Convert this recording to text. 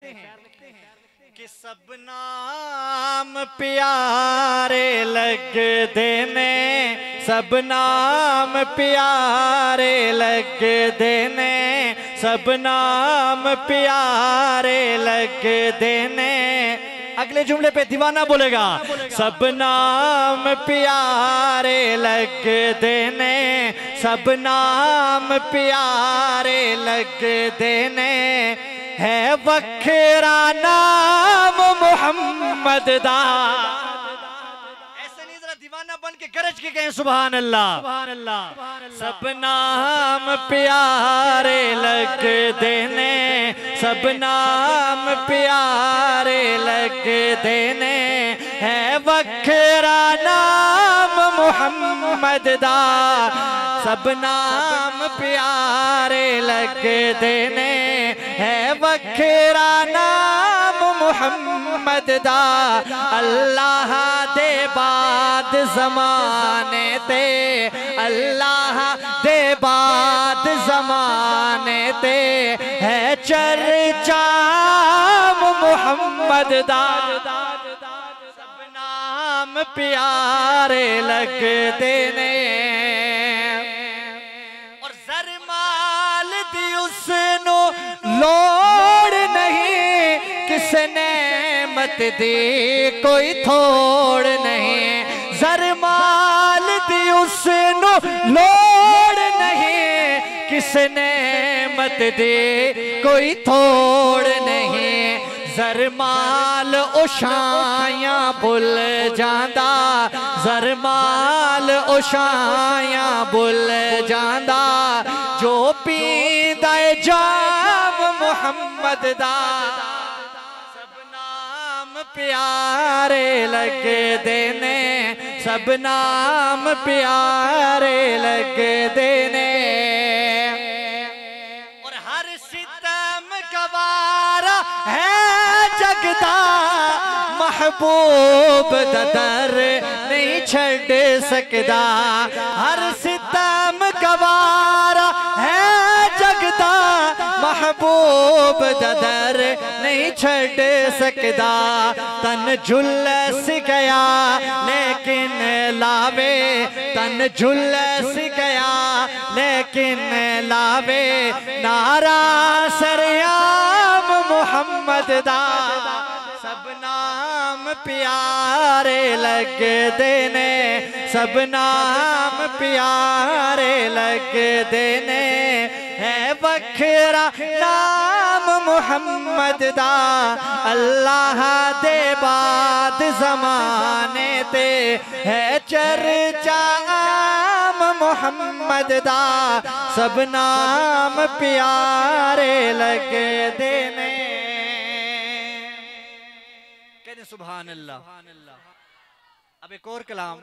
कि सब नाम प्यारे लगदे ने, सब नाम प्यारे लगदे ने, सब नाम प्यारे लगदे ने। अगले जुमले पे दीवाना बोलेगा, सब नाम प्यारे लगदे ने, सब नाम प्यारे लगदे ने। है वखरा नाम मुहम्मद दा। ऐसे नहीं, जरा दीवाना बन के गरज के कहें सुभान अल्लाह, सुभान अल्लाह। सब नाम प्यारे लगदे ने, सब नाम प्यारे लगदे ने। है वखरा नाम मुहम्मद दा, सब नाम प्यारे लगदे ने। है वखरा नाम मुहम्मद दा, अल्लाह दे बाद ज़माने ते, अल्लाह दे बाद ज़माने ते। है चर्चा मुहम्मद दा, सब नाम प्यारे लगदे ने। और ज़रमाल दी उसनो लोड़ नहीं, किसने मत दी कोई थोड़ नहीं। ज़रमाल दी उसनो लोड़ नहीं, किसने मत दी कोई थोड़ नहीं। ज़रमाल उशायां भुल जांदा, ज़रमाल उशायां भुल जांदा। जो पींदा जाम मुहम्मद दा, सब नाम प्यारे लगदे ने, सब नाम प्यारे लगदे ने। और हर सितम गवारा है जगदा, महबूब दा दर नहीं छड़ सकदा। हर सितम गवारा है जगदा, महबूब दा दर नहीं छड़ सकदा। तन झुलस गया लेकिन लावे, तन झुलस गया लेकिन लावे। नारा सरयाम मुहम्मद दा, सब नाम प्यारे लगदे ने, सब नाम प्यारे लगदे ने। है वखरा नाम मुहम्मद दा, अल्लाह दे बाद ज़माने ते। है चर्चा मुहम्मद दा, सब नाम प्यारे लगदे ने। कहते सुभान अल्लाह। अब एक और कलाम